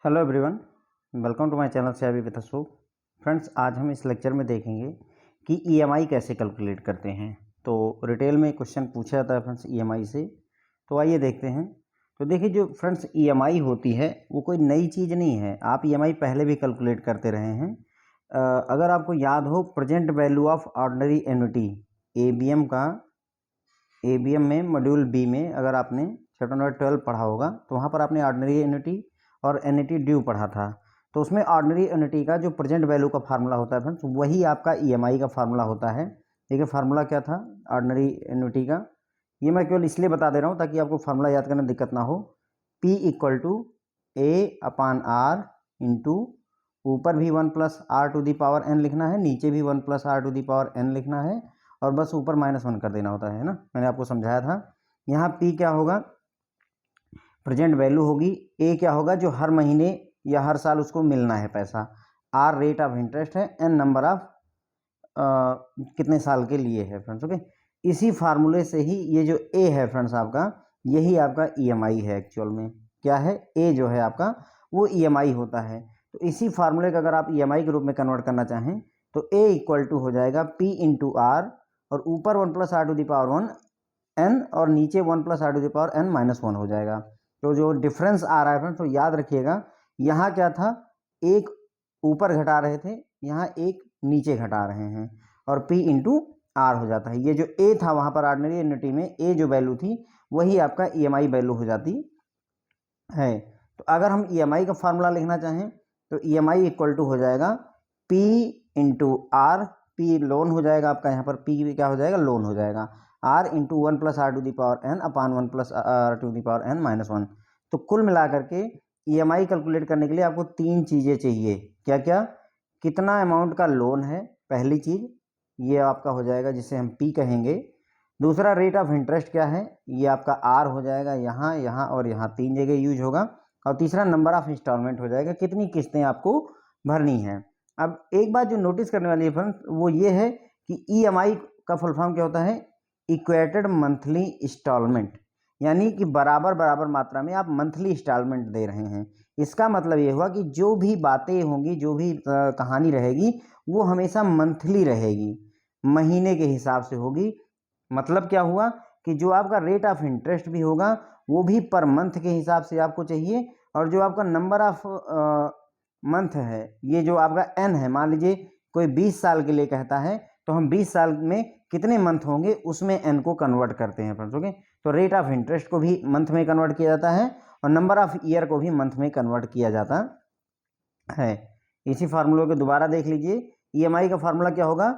Hello everyone, welcome to my channel savvy with Ashok. Friends, आज हम इस लेक्चर में देखेंगे कि ईएमआई कैसे कैलकुलेट करते हैं। तो रिटेल में क्वेश्चन पूछा जाता है फ्रेंड्स ईएमआई से। तो आइए देखते हैं। तो देखिए, जो फ्रेंड्स ईएमआई होती है वो कोई नई चीज़ नहीं है। आप ईएमआई पहले भी कैलकुलेट करते रहे हैं। अगर आपको याद हो, present value of ordinary annuity ABM में मॉड्यूल बी में अगर आपने चैप्टर नंबर 12 पढ़ा होगा तो वहाँ पर आपने ऑर्डिनरी एन्युटी और एन्युटी ड्यू पढ़ा था। तो उसमें ऑर्डिनरी एन्युटी का जो प्रेजेंट वैल्यू का फार्मूला होता है फ्रेंड्स, वही आपका ईएमआई का फार्मूला होता है। देखिए फार्मूला क्या था ऑर्डिनरी एन्युटी का, ये मैं केवल इसलिए बता दे रहा हूँ ताकि आपको फार्मूला याद करने में दिक्कत ना हो। P equal to A/R into ऊपर भी 1+R⁴ लिखना है, नीचे भी 1+R⁴ लिखना है और बस ऊपर -1 कर देना होता है ना। मैंने आपको समझाया था। यहाँ P क्या होगा, प्रेजेंट वैल्यू होगी। ए क्या होगा, जो हर महीने या हर साल उसको मिलना है पैसा। आर रेट ऑफ इंटरेस्ट है। एन नंबर ऑफ कितने साल के लिए है फ्रेंड्स। ओके, इसी फार्मूले से ही ये जो ए है फ्रेंड्स आपका, यही आपका ईएमआई है। एक्चुअल में क्या है, ए जो है आपका वो ईएमआई होता है। तो इसी फार्मूले का अगर आप ईएमआई के रूप में कन्वर्ट करना चाहें तो ए इक्वल टू हो जाएगा P इंटू आर और ऊपर 1+R⁴ एन और नीचे 1+R⁴ हो जाएगा। तो जो डिफरेंस आ रहा है फ्रेंड्स, तो याद रखिएगा, यहाँ क्या था, एक ऊपर घटा रहे थे, यहाँ एक नीचे घटा रहे हैं और P इंटू आर हो जाता है। ये जो A था वहाँ पर ऑर्डिनरी एन्युटी में A जो वैल्यू थी वही आपका ईएमआई वैल्यू हो जाती है। तो अगर हम ईएमआई का फार्मूला लिखना चाहें तो ईएमआई इक्वल टू हो जाएगा P into R. P loan हो जाएगा आपका, यहाँ पर P क्या हो जाएगा, लोन हो जाएगा। R इंटू 1+R⁴ अपान 1+R⁴ तो कुल मिला करके ईएमआई कैलकुलेट करने के लिए आपको तीन चीज़ें चाहिए। क्या क्या, कितना अमाउंट का लोन है, पहली चीज़ ये आपका हो जाएगा जिसे हम P कहेंगे। दूसरा रेट ऑफ इंटरेस्ट क्या है, ये आपका R हो जाएगा, यहाँ यहाँ और यहाँ तीन जगह यूज होगा। और तीसरा नंबर ऑफ इंस्टॉलमेंट हो जाएगा, कितनी किस्तें आपको भरनी है। अब एक बात जो नोटिस करने वाली है फ्रेंड्स वो ये है कि ईएमआई का फुल फॉर्म क्या होता है, इक्वेटेड मंथली इंस्टॉलमेंट, यानी कि बराबर बराबर मात्रा में आप मंथली इंस्टॉलमेंट दे रहे हैं। इसका मतलब ये हुआ कि जो भी बातें होंगी, जो भी कहानी रहेगी वो हमेशा मंथली रहेगी, महीने के हिसाब से होगी। मतलब क्या हुआ कि जो आपका रेट ऑफ इंटरेस्ट भी होगा वो भी पर मंथ के हिसाब से आपको चाहिए, और जो आपका नंबर ऑफ मंथ है, ये जो आपका एन है, मान लीजिए कोई 20 साल के लिए कहता है तो हम 20 साल में कितने मंथ होंगे उसमें एन को कन्वर्ट करते हैं फ्रेंड्स। ओके, तो रेट ऑफ इंटरेस्ट को भी मंथ में कन्वर्ट किया जाता है और नंबर ऑफ ईयर को भी मंथ में कन्वर्ट किया जाता है। इसी फार्मूले को दोबारा देख लीजिए। ईएमआई का फार्मूला क्या होगा,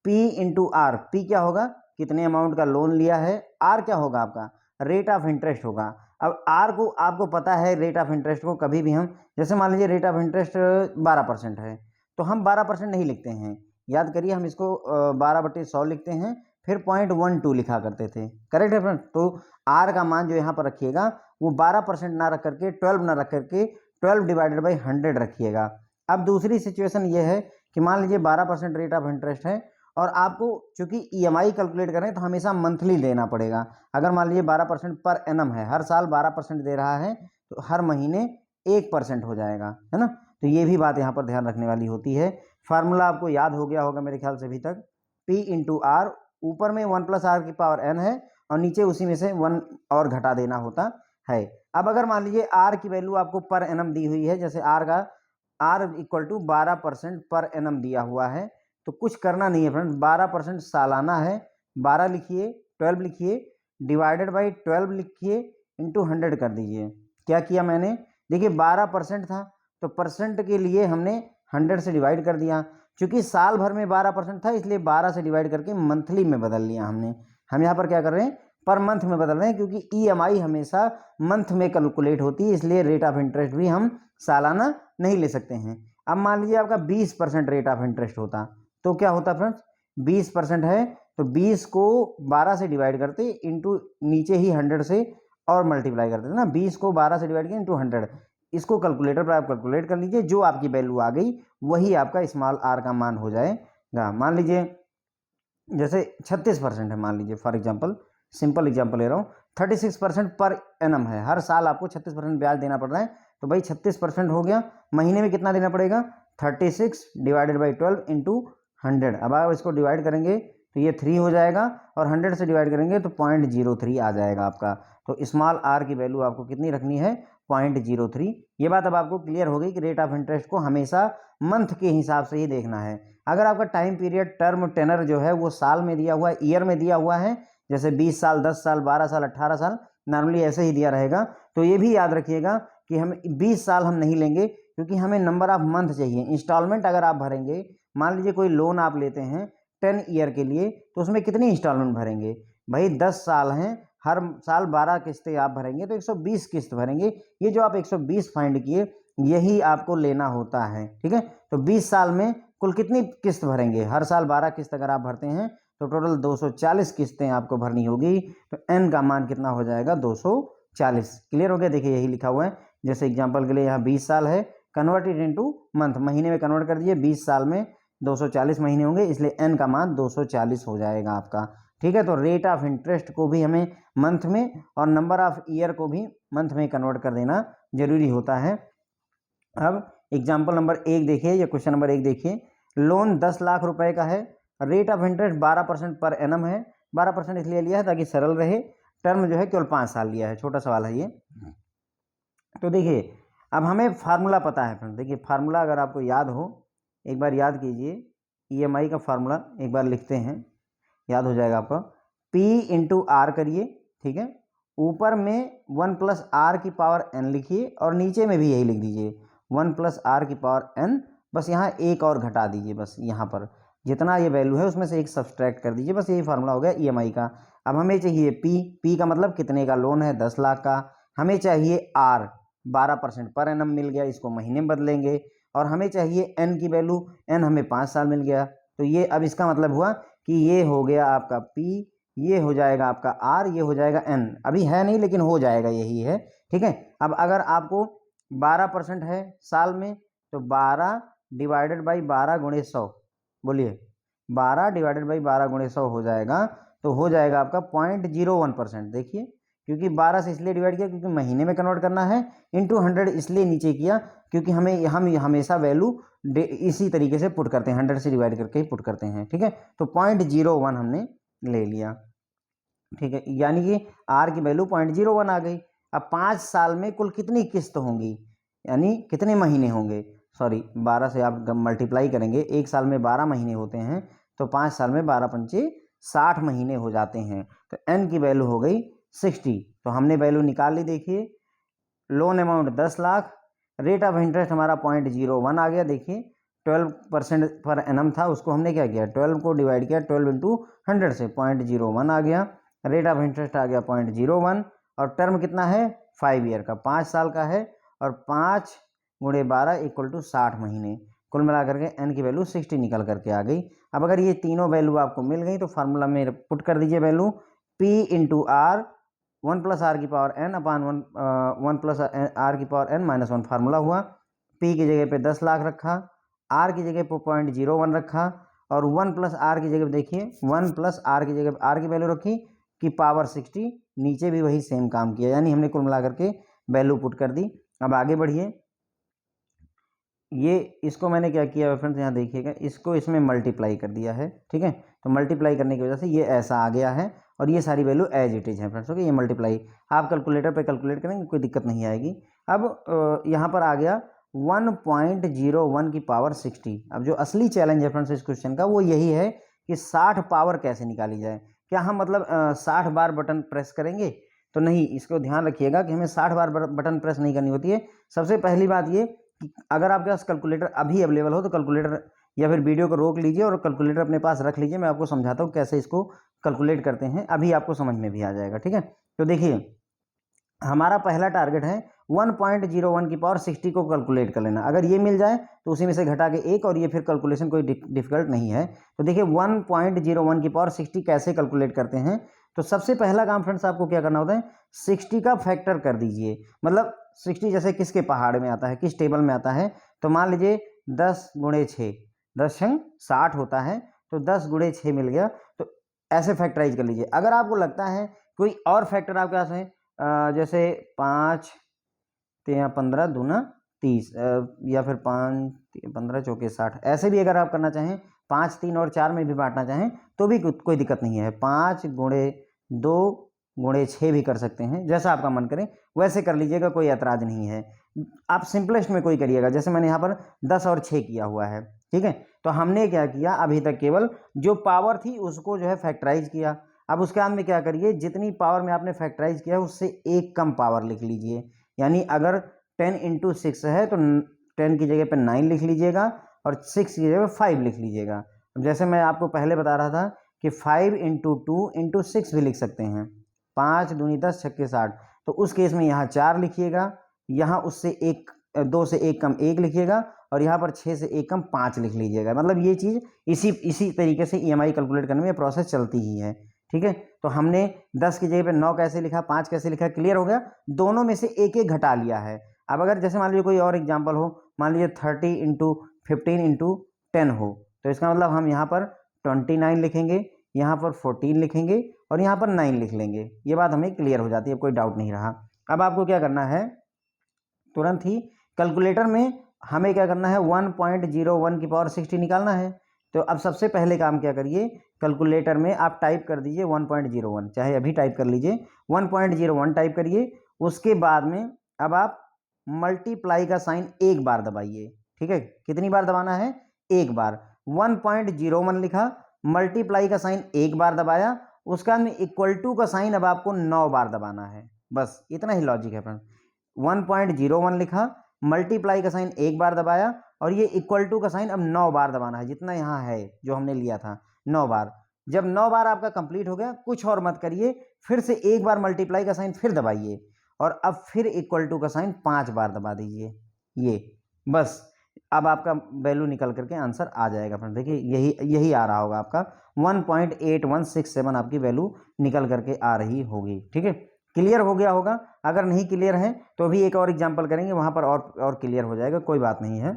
P इंटू आर। P क्या होगा, कितने अमाउंट का लोन लिया है। R क्या होगा, आपका रेट ऑफ इंटरेस्ट होगा। अब R को आपको पता है, रेट ऑफ इंटरेस्ट को कभी भी हम, जैसे मान लीजिए रेट ऑफ इंटरेस्ट 12% है तो हम 12% नहीं लिखते हैं, याद करिए, हम इसको 12/100 लिखते हैं, फिर 0.12 लिखा करते थे। करेक्ट है फ्रेंड। तो R का मान जो यहाँ पर रखिएगा वो 12% ना रख करके 12 ना रख करके 12/100 रखिएगा। अब दूसरी सिचुएशन ये है कि मान लीजिए 12% रेट ऑफ इंटरेस्ट है और आपको चूंकि ईएमआई कैलकुलेट करें तो हमेशा मंथली देना पड़ेगा। अगर मान लीजिए 12% पर एनम है, हर साल 12% दे रहा है तो हर महीने 1% हो जाएगा, है ना। तो ये भी बात यहाँ पर ध्यान रखने वाली होती है। फार्मूला आपको याद हो गया होगा मेरे ख्याल से अभी तक। P इंटू आर, ऊपर में 1+R⁴ है और नीचे उसी में से 1 और घटा देना होता है। अब अगर मान लीजिए R की वैल्यू आपको पर एनम दी हुई है, जैसे R equal to 12% per annum दिया हुआ है, तो कुछ करना नहीं है फ्रेंड्स, 12% सालाना है, 12 लिखिए, 12 लिखिए, डिवाइडेड बाई 12 लिखिए, इंटू 100 कर दीजिए। क्या किया मैंने, देखिए 12% था तो परसेंट के लिए हमने 100 से डिवाइड कर दिया। चूंकि साल भर में 12% था इसलिए 12 से डिवाइड करके मंथली में बदल लिया हमने। हम यहाँ पर क्या कर रहे हैं, पर मंथ में बदल रहे हैं, क्योंकि ईएमआई हमेशा मंथ में कैलकुलेट होती है, इसलिए रेट ऑफ इंटरेस्ट भी हम सालाना नहीं ले सकते हैं। अब मान लीजिए आपका 20% रेट ऑफ इंटरेस्ट होता तो क्या होता फ्रेंड्स, 20% है तो 20 को 12 से डिवाइड करते, इंटू नीचे ही 100 से और मल्टीप्लाई करते ना, 20 को 12 से डिवाइड किया इंटू 100। इसको कैलकुलेटर पर आप कैलकुलेट कर लीजिए, जो आपकी वैल्यू आ गई वही आपका स्मॉल आर का मान हो जाएगा। मान लीजिए जैसे 36% है, मान लीजिए फॉर एग्जांपल, सिंपल एग्जांपल ले रहा हूँ, 36% पर एनम है, हर साल आपको 36% ब्याज देना पड़ रहा है। तो भाई 36% हो गया, महीने में कितना देना पड़ेगा, 36 डिवाइडेड बाई 12 इंटू 100। अब आप इसको डिवाइड करेंगे तो ये 3 हो जाएगा और 100 से डिवाइड करेंगे तो 0.03 आ जाएगा आपका। तो स्मॉल आर की वैल्यू आपको कितनी रखनी है, 0.03। ये बात अब आपको क्लियर हो गई कि रेट ऑफ इंटरेस्ट को हमेशा मंथ के हिसाब से ही देखना है। अगर आपका टाइम पीरियड टर्म टेनर जो है वो साल में दिया हुआ है, ईयर में दिया हुआ है, जैसे 20 साल, 10 साल, 12 साल, 18 साल, नॉर्मली ऐसे ही दिया रहेगा, तो ये भी याद रखिएगा कि हम 20 साल हम नहीं लेंगे, क्योंकि हमें नंबर ऑफ मंथ चाहिए। इंस्टॉलमेंट अगर आप भरेंगे, मान लीजिए कोई लोन आप लेते हैं 10 ईयर के लिए, तो उसमें कितनी इंस्टॉलमेंट भरेंगे, भाई 10 साल हैं, हर साल 12 किस्तें आप भरेंगे तो 120 किस्त भरेंगे। ये जो आप 120 फाइंड किए, यही आपको लेना होता है, ठीक है। तो 20 साल में कुल कितनी किस्त भरेंगे, हर साल 12 किस्त अगर आप भरते हैं तो टोटल 240 किस्तें आपको भरनी होगी। तो एन का मान कितना हो जाएगा, 240। क्लियर हो गया। देखिए यही लिखा हुआ है, जैसे एग्जांपल के लिए यहाँ 20 साल है, कन्वर्टेड इनटू मंथ, महीने में कन्वर्ट कर दिए, 20 साल में 240 महीने होंगे, इसलिए एन का मान 240 हो जाएगा आपका, ठीक है। तो रेट ऑफ इंटरेस्ट को भी हमें मंथ में और नंबर ऑफ ईयर को भी मंथ में कन्वर्ट कर देना जरूरी होता है। अब एग्जाम्पल नंबर 1 देखिए, या क्वेश्चन नंबर 1 देखिए, लोन 10 लाख रुपए का है, rate of interest 12% per annum है। 12% इसलिए लिया है ताकि सरल रहे, टर्म जो है केवल 5 साल लिया है, छोटा सवाल है ये। तो देखिए अब हमें फार्मूला पता है फ्रेंड, देखिए फार्मूला अगर आपको याद हो, एक बार याद कीजिए, ईएमआई का फार्मूला एक बार लिखते हैं, याद हो जाएगा आपका। P इंटू आर करिए, ठीक है, ऊपर में 1 प्लस आर की पावर n लिखिए और नीचे में भी यही लिख दीजिए 1 प्लस आर की पावर n। बस यहाँ एक और घटा दीजिए, बस यहाँ पर जितना ये वैल्यू है उसमें से एक सब्सट्रैक्ट कर दीजिए, बस यही फार्मूला हो गया ईएमआई का। अब हमें चाहिए P का मतलब कितने का लोन है, 10 लाख का। हमें चाहिए R, 12% पर एनम मिल गया, इसको महीने में बदलेंगे। और हमें चाहिए n की वैल्यू, n हमें 5 साल मिल गया। तो ये अब इसका मतलब हुआ कि ये हो गया आपका P, ये हो जाएगा आपका R, ये हो जाएगा n। अभी है नहीं लेकिन हो जाएगा, यही है, ठीक है। अब अगर आपको 12% है साल में, तो 12 डिवाइडेड बाई 12 गुणे 100, बोलिए 12 डिवाइडेड बाई 12 गुणे 100 हो जाएगा, तो हो जाएगा आपका 0.01%। देखिए क्योंकि 12 से इसलिए डिवाइड किया क्योंकि महीने में कन्वर्ट करना है, इंटू 100 इसलिए नीचे किया क्योंकि हम हमेशा वैल्यू इसी तरीके से पुट करते हैं, 100 से डिवाइड करके ही पुट करते हैं, ठीक है। तो 0.01 हमने ले लिया, ठीक है, यानी कि आर की वैल्यू 0.01 आ गई। अब 5 साल में कुल कितनी किस्त होंगी, यानी कितने महीने होंगे, सॉरी 12 से आप मल्टीप्लाई करेंगे, एक साल में 12 महीने होते हैं, तो 5 साल में 12 पंचे 60 महीने हो जाते हैं। तो एन की वैल्यू हो गई 60। तो हमने वैल्यू निकाल ली। देखिए loan amount 10 lakh, rate of interest हमारा 0.01 आ गया। देखिए 12% पर एनम था, उसको हमने क्या किया, 12 को डिवाइड किया 12 इंटू 100 से, 0.01 आ गया। रेट ऑफ इंटरेस्ट आ गया 0.01, और टर्म कितना है, 5 ईयर का, 5 साल का है, और 5 गुणे 12 इक्वल टू 60 महीने। कुल मिलाकर के एन की वैल्यू 60 निकल करके आ गई। अब अगर ये तीनों वैल्यू आपको मिल गई तो फार्मूला में पुट कर दीजिए value, P into R, 1 plus R की power n upon 1 plus R की पावर n माइनस 1 फार्मूला हुआ। P की जगह पे 10 लाख रखा, R की जगह पे 0.01 रखा, और 1 प्लस आर की जगह देखिए 1 प्लस आर की जगह आर की वैल्यू रखी कि पावर 60, नीचे भी वही सेम काम किया, यानी हमने कुल मिला करके वैल्यू पुट कर दी। अब आगे बढ़िए, ये इसको मैंने क्या किया फ्रेंड्स, यहाँ देखिएगा, इसको इसमें मल्टीप्लाई कर दिया है, ठीक है। तो मल्टीप्लाई करने की वजह से ये ऐसा आ गया है, और ये सारी वैल्यू एज इट इज है फ्रेंड्स, ओके। ये मल्टीप्लाई आप कैलकुलेटर पे कैलकुलेट करेंगे, कोई दिक्कत नहीं आएगी। अब यहाँ पर आ गया 1.01 की पावर 60। अब जो असली चैलेंज है फ्रेंड्स इस क्वेश्चन का वो यही है कि 60 पावर कैसे निकाली जाए। क्या हम मतलब 60 बार बटन प्रेस करेंगे, तो नहीं, इसको ध्यान रखिएगा कि हमें 60 बार बटन प्रेस नहीं करनी होती है। सबसे पहली बात ये कि अगर आपके पास कैलकुलेटर अभी अवेलेबल हो तो कैलकुलेटर या फिर वीडियो को रोक लीजिए और कैलकुलेटर अपने पास रख लीजिए, मैं आपको समझाता हूँ कैसे इसको कैलकुलेट करते हैं, अभी आपको समझ में भी आ जाएगा, ठीक है। तो देखिए हमारा पहला टारगेट है 1.01 की पावर 60 को कैलकुलेट कर लेना। अगर ये मिल जाए तो उसी में से घटा के एक, और ये फिर कैलकुलेशन कोई डिफिकल्ट नहीं है। तो देखिए 1.01 की पावर 60 कैसे कैलकुलेट करते हैं। तो सबसे पहला काम फ्रेंड्स आपको क्या करना होता है, 60 का फैक्टर कर दीजिए। मतलब 60 जैसे किसके पहाड़ में आता है, किस टेबल में आता है, तो मान लीजिए 10 गुणे 6, 10 छंग 60 होता है, तो 10 गुणे 6 मिल गया। तो ऐसे फैक्टराइज कर लीजिए। अगर आपको लगता है कोई और फैक्टर आपके पास है जैसे 5 3 15 दूना 30 या फिर 5 15 चौके 60, ऐसे भी अगर आप करना चाहें 5 3 और 4 में भी बांटना चाहें तो भी कोई दिक्कत नहीं है। 5 गुणे 2 गुणे 6 भी कर सकते हैं, जैसा आपका मन करे वैसे कर लीजिएगा, कोई ऐतराज नहीं है। आप सिंपलेस्ट में कोई करिएगा, जैसे मैंने यहाँ पर 10 और 6 किया हुआ है, ठीक है। तो हमने क्या किया, अभी तक केवल जो पावर थी उसको जो है फैक्टराइज किया। अब उसके बाद में क्या करिए, जितनी पावर में आपने फैक्टराइज किया उससे एक कम पावर लिख लीजिए। यानी अगर 10 इंटू 6 है तो 10 की जगह पे 9 लिख लीजिएगा और 6 की जगह पे 5 लिख लीजिएगा। अब जैसे मैं आपको पहले बता रहा था कि 5 इंटू 2 इंटू 6 भी लिख सकते हैं, 5 दूनी 10 छक्के 60, तो उस केस में यहाँ 4 लिखिएगा, यहाँ उससे एक 2 से एक कम 1 लिखिएगा और यहाँ पर 6 से एक कम 5 लिख लीजिएगा। मतलब ये चीज़ इसी तरीके से EMI कैलकुलेट करने में प्रोसेस चलती ही है, ठीक है। तो हमने 10 की जगह पे 9 कैसे लिखा, 5 कैसे लिखा, क्लियर हो गया। दोनों में से एक एक घटा लिया है। अब अगर जैसे मान लीजिए कोई और एग्जांपल हो, मान लीजिए 30 इंटू 15 इंटू 10 हो, तो इसका मतलब हम यहाँ पर 29 लिखेंगे, यहाँ पर 14 लिखेंगे और यहाँ पर 9 लिख लेंगे। ये बात हमें क्लियर हो जाती है, कोई डाउट नहीं रहा। अब आपको क्या करना है, तुरंत ही कैलकुलेटर में हमें क्या करना है, 1.01 की पावर 60 निकालना है। तो अब सबसे पहले काम क्या करिए, कैलकुलेटर में आप टाइप कर दीजिए 1.01, चाहे अभी टाइप कर लीजिए, 1.01 टाइप करिए। उसके बाद में अब आप मल्टीप्लाई का साइन एक बार दबाइए, ठीक है। कितनी बार दबाना है, एक बार। 1.01 लिखा, मल्टीप्लाई का साइन एक बार दबाया, उसका में इक्वल टू का साइन अब आपको 9 बार दबाना है। बस इतना ही लॉजिक है फ्रेंड। 1.01 लिखा, मल्टीप्लाई का साइन एक बार दबाया और ये इक्वल टू का साइन अब 9 बार दबाना है, जितना यहाँ है जो हमने लिया था 9 बार। जब 9 बार आपका कंप्लीट हो गया, कुछ और मत करिए, फिर से एक बार मल्टीप्लाई का साइन फिर दबाइए और अब फिर इक्वल टू का साइन 5 बार दबा दीजिए। ये बस अब आपका वैल्यू निकल करके आंसर आ जाएगा फ्रेंड। देखिए यही आ रहा होगा आपका 1.8167 आपकी वैल्यू निकल करके आ रही होगी, ठीक है। क्लियर हो गया होगा। अगर नहीं क्लियर है तो भी एक और एग्जांपल करेंगे, वहां पर और क्लियर हो जाएगा, कोई बात नहीं है,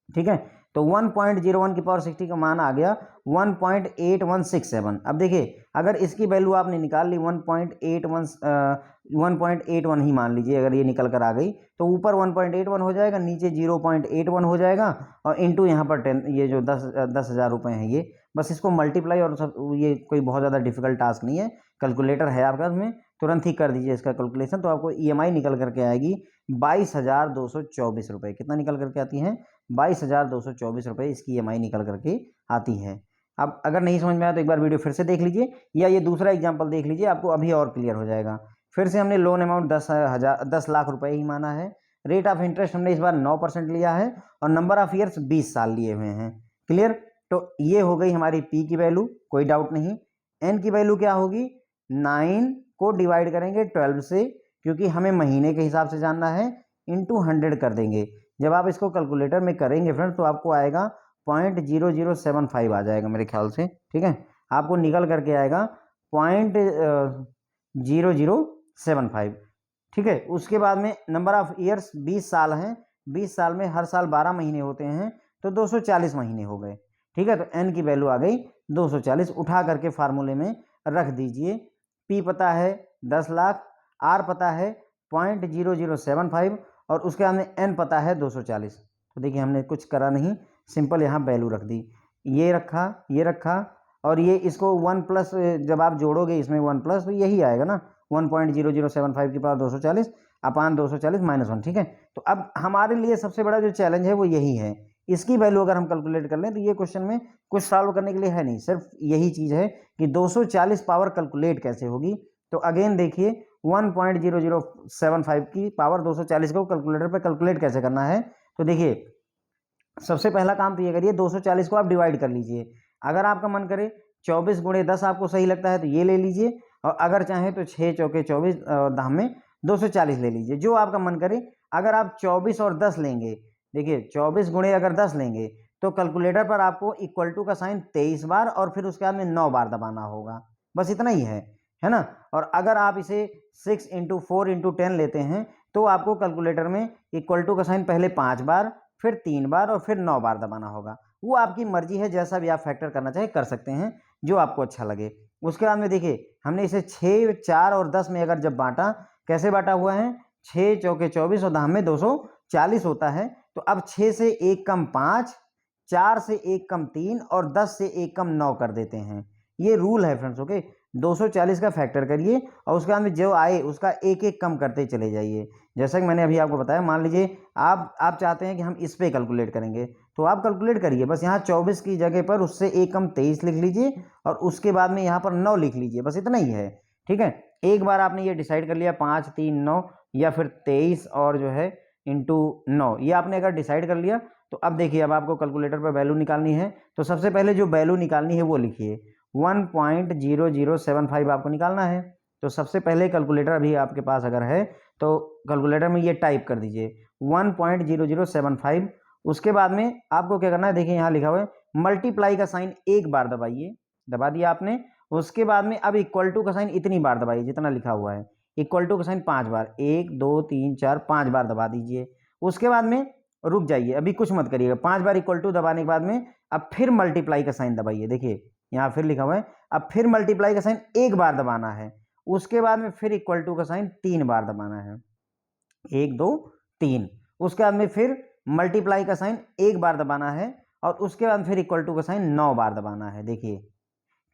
ठीक है। तो 1.01 की पावर 60 का मान आ गया 1.8167। अब देखिए अगर इसकी वैल्यू आपने निकाल ली 1.81 ही मान लीजिए, अगर ये निकल कर आ गई तो ऊपर 1.81 हो जाएगा, नीचे 0.81 हो जाएगा और इंटू यहाँ पर 10, ये जो 10,000 रुपये हैं ये, बस इसको मल्टीप्लाई और सब, ये कोई बहुत ज़्यादा डिफिकल्ट टास्क नहीं है। कैलकुलेटर है आपका, उसमें तुरंत ही कर दीजिए इसका कैलकुलेशन, तो आपको EMI निकल करके आएगी 22,224 रुपये। कितना निकल करके आती है, 22,224 रुपये इसकी EMI निकल करके आती है। अब अगर नहीं समझ में आया तो एक बार वीडियो फिर से देख लीजिए या ये दूसरा एग्जांपल देख लीजिए, आपको अभी और क्लियर हो जाएगा। फिर से हमने लोन अमाउंट 10 लाख रुपए ही माना है। रेट ऑफ इंटरेस्ट हमने इस बार 9% लिया है और नंबर ऑफ ईयर्स 20 साल लिए हुए हैं। क्लियर। तो ये हो गई हमारी P की वैल्यू, कोई डाउट नहीं। N की वैल्यू क्या होगी, 9 को डिवाइड करेंगे 12 से, क्योंकि हमें महीने के हिसाब से जानना है, इंटू 100 कर देंगे। जब आप इसको कैलकुलेटर में करेंगे फ्रेंड तो आपको आएगा 0.0075 आ जाएगा मेरे ख्याल से, ठीक है। आपको निकल करके आएगा 0.0075, ठीक है। उसके बाद में नंबर ऑफ ईयर्स 20 साल हैं, 20 साल में हर साल 12 महीने होते हैं, तो 240 महीने हो गए, ठीक है। तो N की वैल्यू आ गई 240, उठा करके फार्मूले में रख दीजिए। P पता है 10 लाख, R पता है 0.0075 और उसके बाद में N पता है 240। तो देखिए हमने कुछ करा नहीं, सिंपल यहाँ वैल्यू रख दी, ये रखा और ये इसको 1 प्लस, जब आप जोड़ोगे इसमें 1 प्लस तो यही आएगा ना, 1.0075 की पावर 240 अपान 240 -1, ठीक है। तो अब हमारे लिए सबसे बड़ा जो चैलेंज है वो यही है, इसकी वैल्यू अगर हम कैलकुलेट कर लें तो ये क्वेश्चन में कुछ सॉल्व करने के लिए है नहीं, सिर्फ यही चीज़ है कि 240 पावर कैलकुलेट कैसे होगी। तो अगेन देखिए 1.0075 की पावर 240 को कैलकुलेटर पे कैलकुलेट कैसे करना है। तो देखिए सबसे पहला काम तो ये करिए, 240 को आप डिवाइड कर लीजिए। अगर आपका मन करे 24 गुणे 10 आपको सही लगता है तो ये ले लीजिए, और अगर चाहें तो 6 चौके 24 दाम में 240 ले लीजिए, जो आपका मन करे। अगर आप 24 और 10 लेंगे, देखिए 24 गुणे अगर 10 लेंगे तो कैलकुलेटर पर आपको इक्वल टू का साइन 23 बार और फिर उसके बाद में 9 बार दबाना होगा, बस इतना ही है ना। और अगर आप इसे 6 इंटू 4 इंटू 10 लेते हैं तो आपको कैलकुलेटर में इक्वल टू का साइन पहले 5 बार, फिर 3 बार और फिर 9 बार दबाना होगा। वो आपकी मर्जी है, जैसा भी आप फैक्टर करना चाहे कर सकते हैं, जो आपको अच्छा लगे। उसके बाद में देखिए हमने इसे 6, 4 और 10 में अगर जब बांटा, कैसे बांटा हुआ है, 6 चौके 24 और 10 में 240 होता है। तो अब 6 से 1 कम 5, 4 से 1 कम 3 और 10 से 1 कम 9 कर देते हैं। ये रूल है फ्रेंड्स, ओके। 240 का फैक्टर करिए और उसके बाद में जो आए उसका एक एक कम करते चले जाइए। जैसा कि मैंने अभी आपको बताया, मान लीजिए आप चाहते हैं कि हम इस पे कैलकुलेट करेंगे, तो आप कैलकुलेट करिए। बस यहाँ 24 की जगह पर उससे एक कम 23 लिख लीजिए और उसके बाद में यहाँ पर 9 लिख लीजिए, बस इतना ही है, ठीक है। एक बार आपने ये डिसाइड कर लिया 5, 3, 9 या फिर 23 और जो है इंटू 9, ये आपने अगर डिसाइड कर लिया तो अब देखिए, अब आपको कैलकुलेटर पर वैल्यू निकालनी है। तो सबसे पहले जो वैल्यू निकालनी है वो लिखिए, 1.0075 आपको निकालना है। तो सबसे पहले कैलकुलेटर अभी आपके पास अगर है तो कैलकुलेटर में ये टाइप कर दीजिए 1.0075। उसके बाद में आपको क्या करना है, देखिए यहाँ लिखा हुआ है मल्टीप्लाई का साइन एक बार दबाइए, दबा दिया आपने। उसके बाद में अब इक्वल टू का साइन इतनी बार दबाइए जितना लिखा हुआ है, इक्वल टू का साइन 5 बार, 1 2 3 4 5 बार दबा दीजिए। उसके बाद में रुक जाइए, अभी कुछ मत करिएगा। 5 बार इक्वल टू दबाने के बाद में अब फिर मल्टीप्लाई का साइन दबाइए, देखिए यहाँ फिर लिखा हुआ है, अब फिर मल्टीप्लाई का साइन एक बार दबाना है। उसके बाद में फिर इक्वल टू का साइन 3 बार दबाना है, 1 2 3। उसके बाद में फिर मल्टीप्लाई का साइन एक बार दबाना है और उसके बाद फिर इक्वल टू का साइन 9 बार दबाना है। देखिए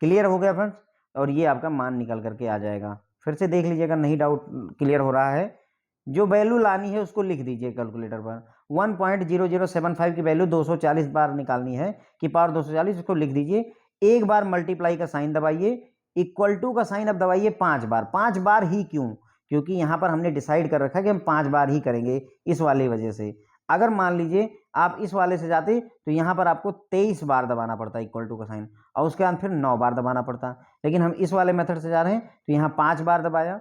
क्लियर हो गया फ्रेंड्स, और ये आपका मान निकल करके आ जाएगा। फिर से देख लीजिएगा, नहीं डाउट क्लियर हो रहा है, जो वैल्यू लानी है उसको लिख दीजिए कैलकुलेटर पर। 1.0075 की वैल्यू 240 बार निकालनी है कि पावर 240, उसको लिख दीजिए। एक बार मल्टीप्लाई का साइन दबाइए, इक्वल टू का साइन अब दबाइए 5 बार। 5 बार ही क्यों, क्योंकि यहाँ पर हमने डिसाइड कर रखा है कि हम 5 बार ही करेंगे, इस वाली वजह से। अगर मान लीजिए आप इस वाले से जाते तो यहाँ पर आपको 23 बार दबाना पड़ता है इक्वल टू का साइन, और उसके बाद फिर 9 बार दबाना पड़ता। लेकिन हम इस वाले मेथड से जा रहे हैं तो यहाँ 5 बार दबाया,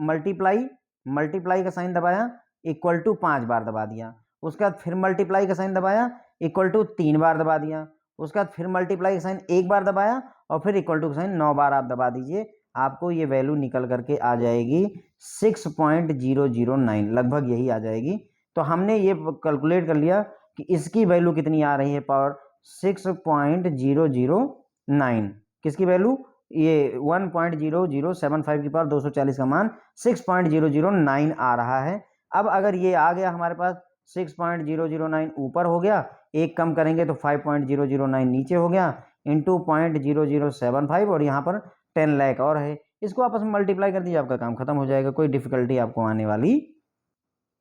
मल्टीप्लाई का साइन दबाया, इक्वल टू 5 बार दबा दिया। उसके बाद फिर मल्टीप्लाई का साइन दबाया, इक्वल टू 3 बार दबा दिया। उसके बाद फिर मल्टीप्लाई का साइन एक बार दबाया और फिर इक्वल टू का साइन 9 बार आप दबा दीजिए। आपको ये वैल्यू निकल करके आ जाएगी 6.009, लगभग यही आ जाएगी। तो हमने ये कैलकुलेट कर लिया कि इसकी वैल्यू कितनी आ रही है, पावर 6.009। किसकी वैल्यू, ये 1.0075 की पावर 240 का मान 6.009 आ रहा है। अब अगर ये आ गया हमारे पास 6.009 ऊपर हो गया, एक कम करेंगे तो 5.009 नीचे हो गया, इंटू 0.0075 और यहाँ पर 10 लाख और है। इसको आपस में मल्टीप्लाई कर दीजिए, आपका काम खत्म हो जाएगा, कोई डिफिकल्टी आपको आने वाली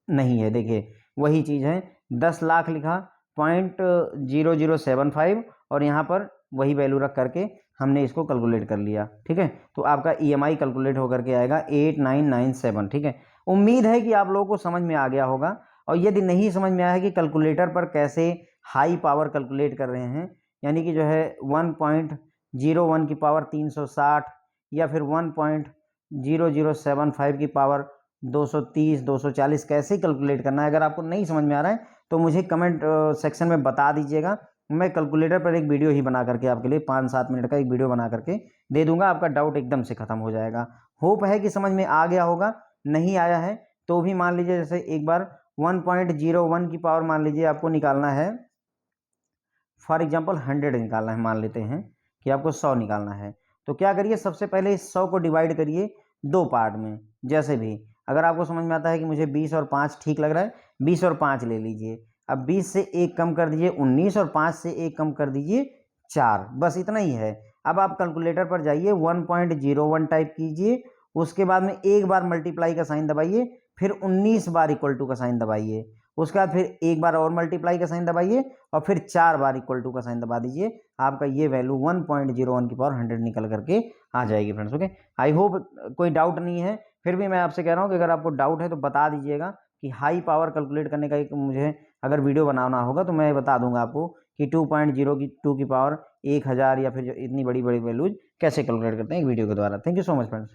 नहीं है। देखिए वही चीज़ है, 10 लाख लिखा 0.0075 और यहाँ पर वही वैल्यू रख करके हमने इसको कैलकुलेट कर लिया, ठीक है। तो आपका EMI कैलकुलेट होकर के आएगा 8997, ठीक है। उम्मीद है कि आप लोगों को समझ में आ गया होगा, और यदि नहीं समझ में आया है कि कैलकुलेटर पर कैसे हाई पावर कैलकुलेट कर रहे हैं, यानी कि जो है 1.01 की पावर 360 या फिर 1.0075 की पावर 230, 240 कैसे कैलकुलेट करना है, अगर आपको नहीं समझ में आ रहा है तो मुझे कमेंट सेक्शन में बता दीजिएगा। मैं कैलकुलेटर पर एक वीडियो ही बना करके आपके लिए 5-7 मिनट का एक वीडियो बना करके दे दूंगा, आपका डाउट एकदम से खत्म हो जाएगा। होप है कि समझ में आ गया होगा। नहीं आया है तो भी मान लीजिए, जैसे एक बार 1.01 की पावर मान लीजिए आपको निकालना है, फॉर एग्जाम्पल 100 निकालना है, मान लेते हैं कि आपको 100 निकालना है। तो क्या करिए, सबसे पहले इस 100 को डिवाइड करिए 2 पार्ट में। जैसे भी अगर आपको समझ में आता है कि मुझे 20 और 5 ठीक लग रहा है, 20 और 5 ले लीजिए। अब 20 से 1 कम कर दीजिए 19 और 5 से 1 कम कर दीजिए 4, बस इतना ही है। अब आप कैलकुलेटर पर जाइए, 1.01 टाइप कीजिए, उसके बाद में एक बार मल्टीप्लाई का साइन दबाइए, फिर 19 बार इक्वल टू का साइन दबाइए, उसके बाद फिर एक बार और मल्टीप्लाई का साइन दबाइए और फिर 4 बार इक्वल टू का साइन दबा दीजिए। आपका ये वैल्यू 1.01 की पावर 100 निकल करके आ जाएगी फ्रेंड्स, ओके। आई होप कोई डाउट नहीं है। फिर भी मैं आपसे कह रहा हूँ कि अगर आपको डाउट है तो बता दीजिएगा कि हाई पावर कैलकुलेट करने का एक मुझे अगर वीडियो बनाना होगा तो मैं बता दूंगा आपको कि 2.02 की पावर 1000 या फिर इतनी बड़ी बड़ी वैल्यूज कैसे कैलकुलेट करते हैं एक वीडियो के द्वारा। Thank you so much friends.